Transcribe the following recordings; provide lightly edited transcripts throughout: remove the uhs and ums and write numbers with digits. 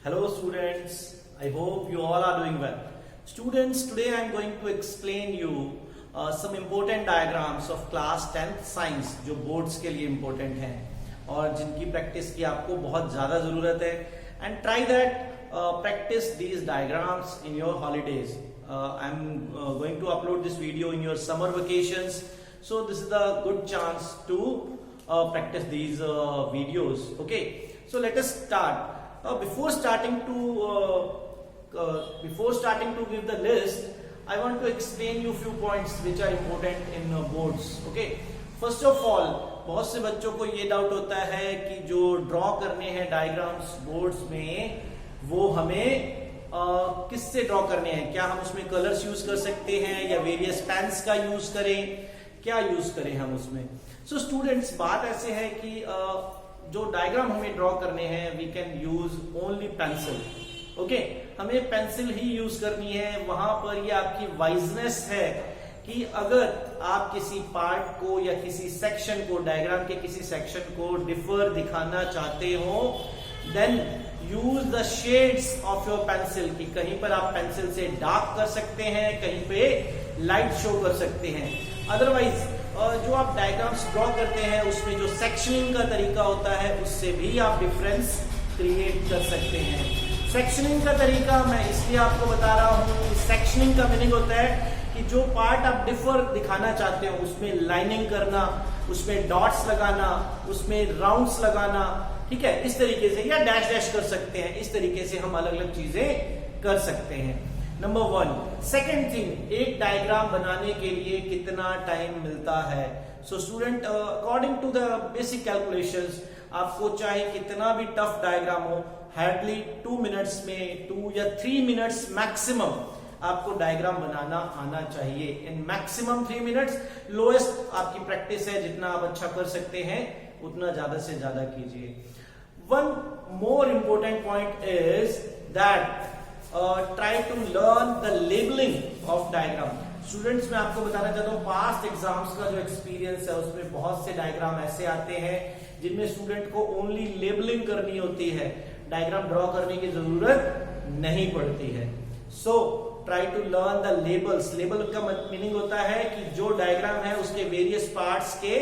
Hello students, I hope you all are doing well. Students, today I am going to explain you some important diagrams of class 10th science जो boards के लिए important हैं और जिनकी practice की आपको बहुत ज़्यादा ज़रूरत है and try that practice these diagrams in your holidays. I am going to upload this video in your summer vacations, so this is a good chance to practice these videos. Okay, so let us start. Before starting to give the list, I want to explain you few points which are important in boards. Okay, first of all, बहुत से बच्चों को ये doubt होता है कि जो draw करने हैं डायग्राम्स बोर्ड्स में वो हमें किससे ड्रॉ करने हैं, क्या हम उसमें कलर्स यूज कर सकते हैं या वेरियस पेन्स का यूज करें, क्या यूज करें हम उसमें. सो स्टूडेंट्स, बात ऐसे है कि जो डायग्राम हमें ड्रॉ करने हैं we can use only pencil. Okay, हमें पेंसिल ही यूज करनी है. वहां पर ये आपकी वाइजनेस है कि अगर आप किसी पार्ट को या किसी सेक्शन को, डायग्राम के किसी सेक्शन को डिफर दिखाना चाहते हो then use the shades of your pencil. कि कहीं पर आप पेंसिल से डार्क कर सकते हैं, कहीं पे लाइट शो कर सकते हैं. अदरवाइज जो आप डायग्राम्स ड्रॉ करते हैं उसमें जो सेक्शनिंग का तरीका होता है उससे भी आप डिफरेंस क्रिएट कर सकते हैं. सेक्शनिंग का तरीका मैं इसलिए आपको बता रहा हूं कि सेक्शनिंग का मीनिंग होता है कि जो पार्ट आप डिफर दिखाना चाहते हो उसमें लाइनिंग करना, उसमें डॉट्स लगाना, उसमें राउंड्स लगाना, ठीक है, इस तरीके से, या डैश डैश कर सकते हैं. इस तरीके से हम अलग अलग चीजें कर सकते हैं. नंबर 1. सेकेंड थिंग, एक डायग्राम बनाने के लिए कितना टाइम मिलता है. So student, according to the basic calculations, आपको चाहे कितना भी टफ डायग्राम हो, हार्डली 2 मिनट्स में, 2 या 3 मिनट्स मैक्सिमम आपको डायग्राम बनाना आना चाहिए. In maximum 3 minutes. लोएस्ट आपकी प्रैक्टिस है, जितना आप अच्छा कर सकते हैं उतना ज्यादा से ज्यादा कीजिए. One more important point is that try to learn the labelling of diagram. Students, मैं आपको बताना चाहता हूँ पास्ट एग्जाम्स का जो एक्सपीरियंस है उसमें बहुत से डायग्राम ऐसे आते हैं जिनमें स्टूडेंट को ओनली लेबलिंग करनी होती है, डायग्राम ड्रॉ करने की जरूरत नहीं पड़ती है. So try to learn the labels. Label का मीनिंग होता है कि जो डायग्राम है उसके वेरियस पार्ट्स के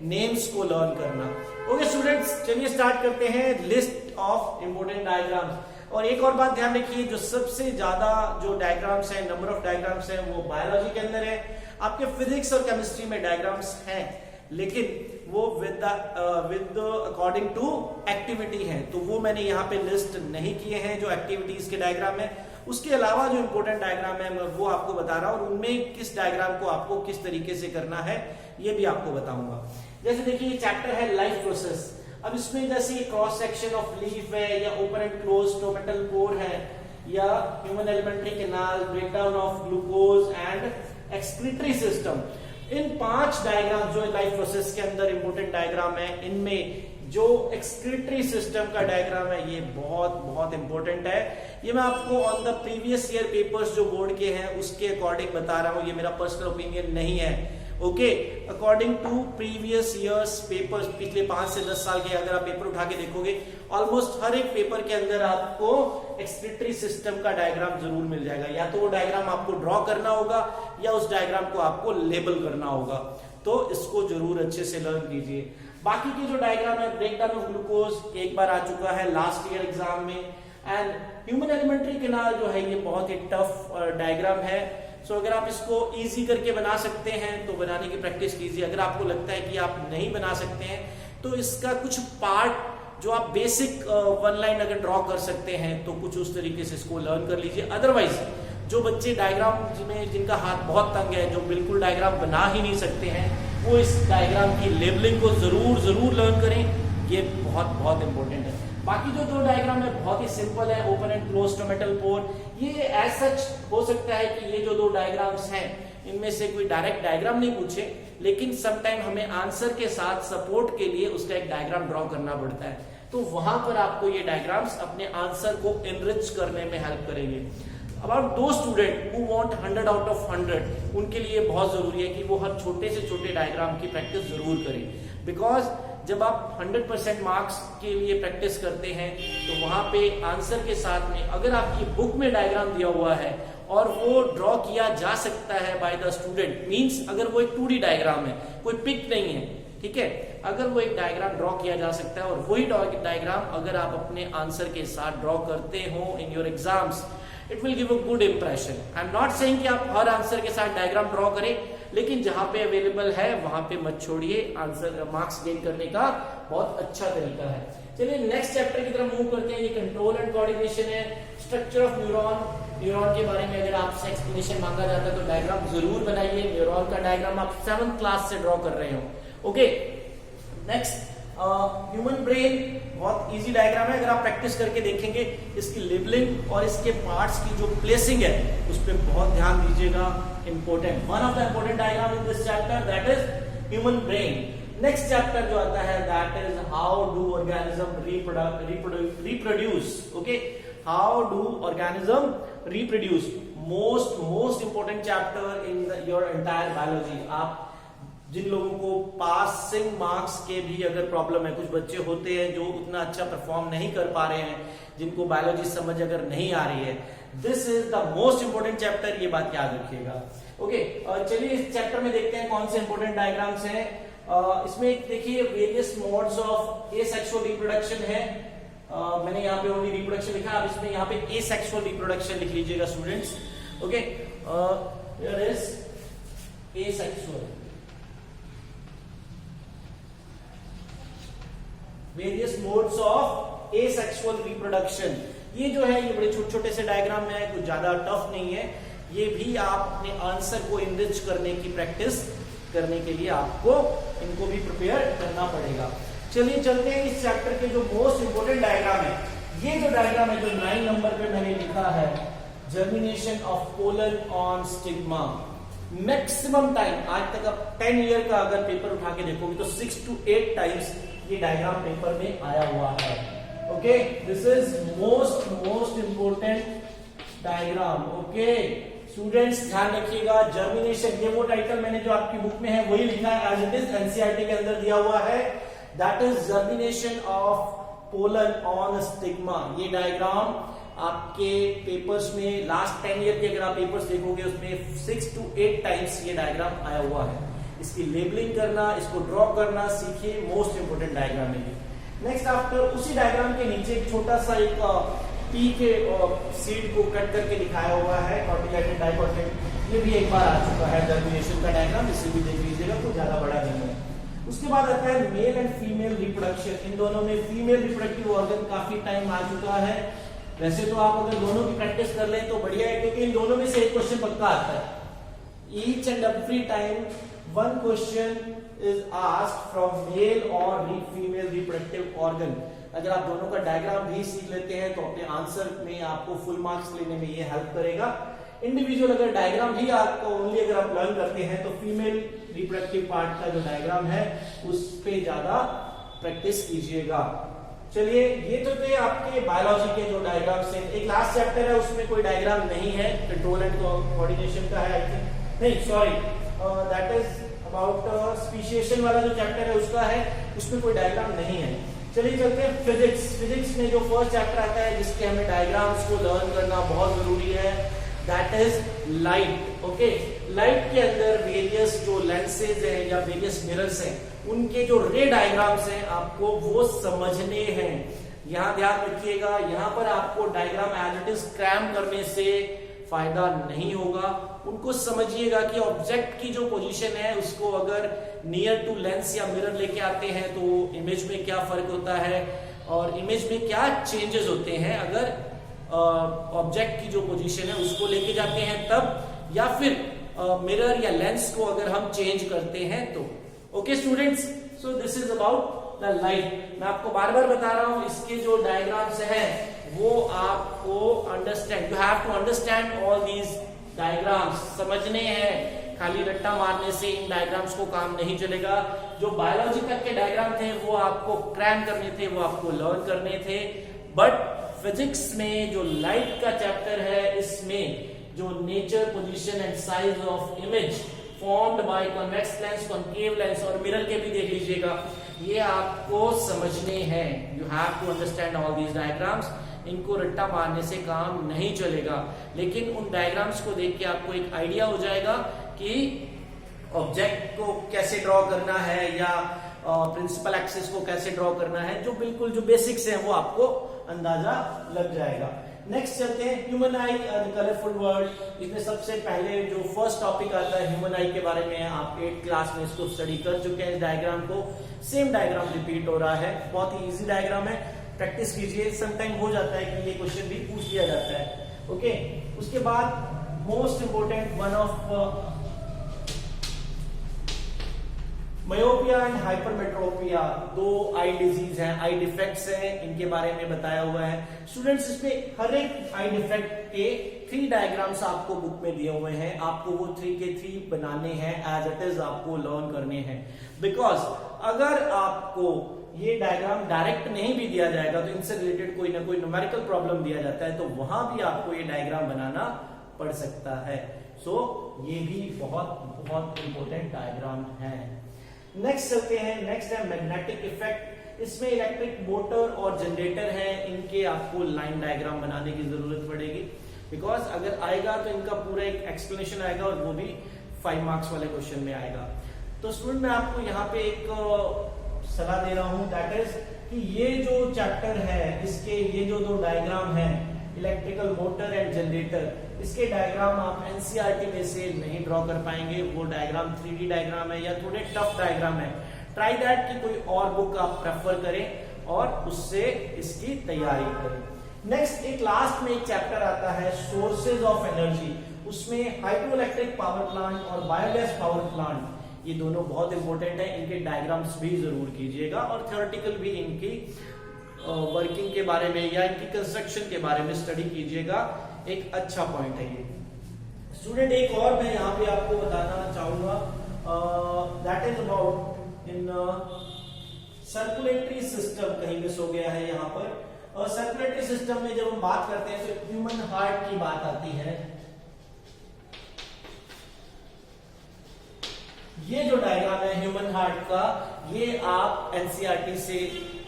नेम्स को लर्न करना. ओके स्टूडेंट्स, चलिए स्टार्ट करते हैं लिस्ट ऑफ इंपोर्टेंट डायग्राम्स. और एक और बात ध्यान रखिए, जो सबसे ज्यादा जो डायग्राम्स हैं, नंबर ऑफ डायग्राम्स हैं, वो बायोलॉजी के अंदर है. आपके फिजिक्स और केमिस्ट्री में डायग्राम्स हैं लेकिन वो विद अकॉर्डिंग टू एक्टिविटी है, तो वो मैंने यहाँ पे लिस्ट नहीं किए हैं जो एक्टिविटीज के डायग्राम है. उसके अलावा जो इंपोर्टेंट डायग्राम है मैं वो आपको बता रहा हूं और उनमें किस डायग्राम को आपको किस तरीके से करना है ये भी आपको बताऊंगा. जैसे देखिए, ये चैप्टर है लाइफ प्रोसेस. अब इसमें जैसे क्रॉस सेक्शन ऑफ लीफ है, या open and close stomatal pore है, या human alimentary canal, breakdown of glucose and excretory system. In 5 diagram जो लाइफ प्रोसेस के अंदर इंपोर्टेंट डायग्राम है, इनमें जो एक्सक्रीटरी सिस्टम का डायग्राम है ये बहुत बहुत इंपॉर्टेंट है. ये मैं आपको on the previous year papers जो बोर्ड के हैं उसके अकॉर्डिंग बता रहा हूं, ये मेरा पर्सनल ओपिनियन नहीं है. Okay, according to previous years papers, पिछले 5 से 10 साल के अगर आप पेपर उठा के देखोगे, ऑलमोस्ट हर एक पेपर के अंदर आपको एक्सक्रीटरी सिस्टम का डायग्राम जरूर मिल जाएगा. या तो वो डायग्राम आपको ड्रॉ करना होगा या उस डायग्राम को आपको लेबल करना होगा. तो इसको जरूर अच्छे से लर्न कीजिए. बाकी के जो डायग्राम है, ब्रेकडाउन ऑफ ग्लूकोज एक बार आ चुका है लास्ट ईयर एग्जाम में, एंड ह्यूमन एलिमेंट्री कैनाल जो है ये बहुत ही टफ डायग्राम है. सो अगर आप इसको इजी करके बना सकते हैं तो बनाने की प्रैक्टिस कीजिए. अगर आपको लगता है कि आप नहीं बना सकते हैं तो इसका कुछ पार्ट जो आप बेसिक 1 लाइन अगर ड्रॉ कर सकते हैं तो कुछ उस तरीके से इसको लर्न कर लीजिए. अदरवाइज जो बच्चे डायग्राम में जिनका हाथ बहुत तंग है, जो बिल्कुल डायग्राम बना ही नहीं सकते हैं, वो इस डायग्राम की लेबलिंग को जरूर लर्न करें. ये बहुत बहुत इंपॉर्टेंट है. बाकी जो 2 डायग्राम है बहुत ही सिंपल है, open and close stomatal pore. ये एज सच हो सकता है कि ये जो 2 डायग्राम्स हैं इनमें से कोई डायरेक्ट डायग्राम नहीं पूछे, लेकिन समटाइम हमें आंसर के साथ सपोर्ट के लिए उसका एक डायग्राम ड्रॉ करना पड़ता है. तो वहां पर आपको ये डायग्राम्स अपने आंसर को एनरिच करने में हेल्प करेंगे. अबाउट दो student who want 100 out of 100, उनके लिए बहुत जरूरी है कि वो हर छोटे से छोटे डायग्राम की प्रैक्टिस जरूर करें. बिकॉज जब आप 100% मार्क्स के लिए प्रैक्टिस करते हैं तो वहां पे आंसर के साथ में अगर आपकी बुक में डायग्राम दिया हुआ है और वो ड्रॉ किया जा सकता है बाय द स्टूडेंट, मींस अगर वो एक 2D डायग्राम है, कोई पिक नहीं है, ठीक है, अगर वो एक डायग्राम ड्रॉ किया जा सकता है और वही डायग्राम अगर आप अपने आंसर के साथ ड्रॉ करते हो in your exams, it will give a good impression. I am not saying कि आप हर आंसर के साथ डायग्राम ड्रॉ करें, लेकिन जहां पे अवेलेबल है वहां पे मत छोड़िए, आंसर मार्क्स गेन करने का बहुत अच्छा तरीका है। चलिए नेक्स्ट चैप्टर की तरफ मूव करते हैं। ये कंट्रोल एंड कोऑर्डिनेशन है, स्ट्रक्चर ऑफ न्यूरॉन। न्यूरॉन के बारे में अगर आपसे एक्सप्लेनेशन मांगा जाता है तो डायग्राम जरूर बनाइए। न्यूरॉन का डायग्राम आप 7th क्लास से ड्रॉ कर रहे हो। ओके, नेक्स्ट ह्यूमन ब्रेन, बहुत इजी डायग्राम है, अगर आप प्रैक्टिस करके देखेंगे इसकी लेबलिंग और इसके पार्ट्स की जो प्लेसिंग है उस पर बहुत ध्यान दीजिएगा, important, one of the important diagram in this chapter, that is human brain. Next chapter जो आता है that is how do organism reproduce. Okay, how do organism reproduce, most important chapter in your entire biology. आप जिन लोगों को passing marks के भी अगर problem है, कुछ बच्चे होते हैं जो उतना अच्छा परफॉर्म नहीं कर पा रहे हैं, जिनको बायोलॉजी समझ अगर नहीं आ रही है, this is the most important chapter, ये बात याद रखिएगा। ओके, चलिए इस चैप्टर में देखते हैं कौन से इंपोर्टेंट डायग्राम्स हैं। इसमें देखिए various modes of asexual reproduction है। मैंने यहाँ पे ओनली रिप्रोडक्शन लिखा, अब इसमें यहाँ पे एसेक्सुअल रिप्रोडक्शन लिख लीजिएगा students. Okay, here is asexual, various modes of asexual reproduction. ये जो है ये बड़े छोटे छोटे से डायग्राम है, कुछ ज्यादा टफ नहीं है, ये भी आप अपने आंसर को इनरिच करने की प्रैक्टिस करने के लिए आपको इनको भी प्रिपेयर करना पड़ेगा। चलिए चलते हैं इस चैप्टर के जो मोस्ट इंपोर्टेंट डायग्राम है। ये जो डायग्राम है जो 9 नंबर पे मैंने लिखा है, germination of pollen on stigma. Maximum time आज तक आप 10 ईयर का अगर पेपर उठा के देखोगे तो 6 to 8 टाइम्स ये डायग्राम पेपर में आया हुआ है। Okay, this is most important diagram. Okay students, ध्यान रखिएगा, जर्मिनेशन, ये वो टाइटल मैंने जो आपकी बुक में है वही लिखा है एज इट इज, एनसीईआरटी के अंदर दिया हुआ है, that is germination of pollen on stigma. ये डायग्राम आपके पेपर्स में लास्ट 10 ईयर के अगर आप पेपर्स देखोगे उसमें 6 to 8 टाइम्स ये डायग्राम आया हुआ है। इसकी लेबलिंग करना, इसको ड्रॉ करना सीखिए, मोस्ट इंपोर्टेंट डायग्राम है। नेक्स्ट आफ्टर उसी डायग्राम के नीचे एक छोटा सा एक पी के सीड को कट करके दिखाया हुआ है, कॉटिलेटेड डाइकोटिलेटेड, ये भी एक बार आ चुका है जर्मिनेशन का डायग्राम, इसे भी देख लीजिएगा, तो ज्यादा बड़ा नहीं है। उसके बाद आता है मेल एंड फीमेल रिप्रोडक्शन। इन दोनों में फीमेल रिप्रोडक्टिव ऑर्गन काफी टाइम आ चुका है। वैसे तो आप अगर दोनों की प्रैक्टिस कर लें तो बढ़िया है, क्योंकि इन दोनों में से एक क्वेश्चन पक्का आता है। Each and every time one question is asked from male or female reproductive organ। अगर आप दोनों का डायग्राम भी सीख लेते हैं तो अपने आंसर में आपको फुल मार्क्स लेने में ये हेल्प करेगा। इंडिविजुअल अगर डायग्राम भी आपको ओनली अगर आप लर्न करते हैं तो फीमेल रिप्रोडक्टिव पार्ट का जो डायग्राम है उस पे ज्यादा प्रैक्टिस कीजिएगा। चलिए, ये तो थे आपके बायोलॉजी के जो डायग्राम्स हैं। एक लास्ट चैप्टर है उसमें कोई डायग्राम नहीं है, कंट्रोल एंड कोऑर्डिनेशन का है, आई थिंक, नहीं sorry, that is about speciation वाला जो चैप्टर है उसका है, उसमें कोई डायग्राम नहीं है। चलिए चलते हैं फिजिक्स। फिजिक्स में जो फर्स्ट चैप्टर आता है जिसके हमें डायग्राम्स को लर्न करना बहुत जरूरी है, that is light. Okay, light के अंदर वेरियस जो लेंसेज हैं या वेरियस मिरर्स हैं उनके जो रे डायग्राम्स हैं आपको वो समझने हैं। यहां ध्यान रखिएगा, यहां पर आपको diagram as it is cram करने से फायदा नहीं होगा। उनको समझिएगा कि ऑब्जेक्ट की जो पोजीशन है उसको अगर नियर टू लेंस या मिरर लेके आते हैं तो इमेज में क्या फर्क होता है और इमेज में क्या चेंजेस होते हैं अगर ऑब्जेक्ट की जो पोजीशन है उसको लेके जाते हैं तब, या फिर मिरर या लेंस को अगर हम चेंज करते हैं तो। Okay students, so this is about the light. मैं आपको बार बार बता रहा हूं इसके जो डायग्राम्स हैं वो आपको understand, you have to understand all these diagrams, समझने हैं। खाली रट्टा मारने से इन डायग्राम्स को काम नहीं चलेगा। जो बायोलॉजी तक के डायग्राम थे वो आपको क्रैम करने थे, वो आपको लर्न करने थे, बट फिजिक्स में जो लाइट का चैप्टर है इसमें जो nature, position and size of image formed by convex lens, concave lens और मिरर के भी देख लीजिएगा, ये आपको समझने हैं। You have to understand all these diagrams. इनको रट्टा मारने से काम नहीं चलेगा, लेकिन उन डायग्राम्स को देख के आपको एक आइडिया हो जाएगा कि ऑब्जेक्ट को कैसे ड्रॉ करना है या प्रिंसिपल एक्सिस को कैसे ड्रॉ करना है। जो बिल्कुल जो बेसिक्स हैं वो आपको अंदाजा लग जाएगा। नेक्स्ट चलते हैं ह्यूमन आई कलरफुल वर्ल्ड। इसमें सबसे पहले जो फर्स्ट टॉपिक आता है ह्यूमन आई के बारे में, आप 8th क्लास में इसको स्टडी कर चुके हैं। इस डायग्राम को सेम डायग्राम रिपीट हो रहा है, बहुत ही इजी डायग्राम है, प्रैक्टिस कीजिए। समटाइम हो जाता है कि ये क्वेश्चन भी पूछ लिया जाता है। ओके, उसके बाद most important one of myopia and hypermetropia, दो आई डिजीज हैं, आई डिफेक्ट्स हैं, इनके बारे में बताया हुआ है। स्टूडेंट्स इसमें हर एक आई डिफेक्ट के 3 डायग्राम्स आपको बुक में दिए हुए हैं, आपको वो 3 के 3 बनाने हैं, एज इट इज आपको लर्न करने हैं। बिकॉज अगर आपको ये डायग्राम डायरेक्ट नहीं भी दिया जाएगा तो इनसे रिलेटेड कोई ना कोई न्यूमेरिकल प्रॉब्लम दिया जाता है, तो वहां भी आपको ये डायग्राम बनाना पड़ सकता है। सो ये भी बहुत बहुत इंपॉर्टेंट डायग्राम है। नेक्स्ट चलते हैं, नेक्स्ट है मैग्नेटिक इफेक्ट। इसमें इलेक्ट्रिक मोटर और जनरेटर है, इनके आपको लाइन डायग्राम बनाने की जरूरत पड़ेगी। बिकॉज अगर आएगा तो इनका पूरा एक एक्सप्लेनेशन आएगा और वो भी 5 मार्क्स वाले क्वेश्चन में आएगा। तो स्टूडेंट मैं आपको यहाँ पे एक सलाह दे रहा हूं, दैट इज कि ये जो चैप्टर है इसके ये जो 2 डायग्राम है इलेक्ट्रिकल मोटर एंड जनरेटर, इसके डायग्राम आप एनसीईआरटी में से नहीं ड्रॉ कर पाएंगे। वो डायग्राम 3D डायग्राम है या थोड़े टफ डायग्राम है। ट्राई दैट कि कोई और बुक आप प्रेफर करें और उससे इसकी तैयारी करें। नेक्स्ट एक लास्ट में एक चैप्टर आता है सोर्सेज ऑफ एनर्जी। उसमें हाइड्रोइलेक्ट्रिक पावर प्लांट और बायोगैस पावर प्लांट, ये दोनों बहुत इंपॉर्टेंट है, इनके डायग्राम्स भी जरूर कीजिएगा और थ्योरेटिकल भी इनकी वर्किंग के बारे में या इनकी कंस्ट्रक्शन के बारे में स्टडी कीजिएगा। एक अच्छा पॉइंट है ये। स्टूडेंट एक और मैं यहाँ पे आपको बताना चाहूंगा, that is about in circulatory system. कहीं मिस हो गया है यहाँ पर। सर्कुलेटरी सिस्टम में जब हम बात करते हैं तो ह्यूमन हार्ट की बात आती है। ये जो डायग्राम है ह्यूमन हार्ट का, ये आप एनसीईआरटी से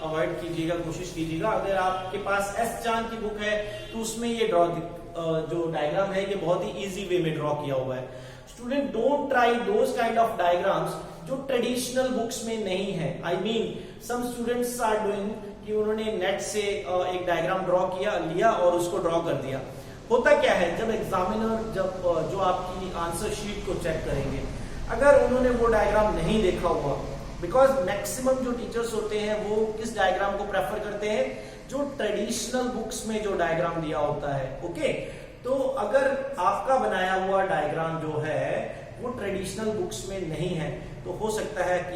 अवॉइड कीजिएगा, कोशिश कीजिएगा। अगर आपके पास एस चांद की बुक है तो उसमें ये जो डायग्राम है ये बहुत ही इजी वे में ड्रॉ किया हुआ है। Student don't try those kind of diagrams जो ट्रेडिशनल बुक्स में नहीं है। I mean some students are doing कि उन्होंने नेट से एक डायग्राम ड्रॉ किया, लिया और उसको ड्रॉ कर दिया। होता क्या है, जब एग्जामिनर जो आपकी आंसर शीट को चेक करेंगे, अगर उन्होंने वो डायग्राम नहीं देखा हुआ, बिकॉज मैक्सिमम जो टीचर्स होते हैं वो किस डायग्राम को प्रेफर करते हैं, जो ट्रेडिशनल बुक्स में जो डायग्राम दिया होता है। ओके, तो अगर आपका बनाया हुआ डायग्राम जो है वो ट्रेडिशनल बुक्स में नहीं है तो हो सकता है कि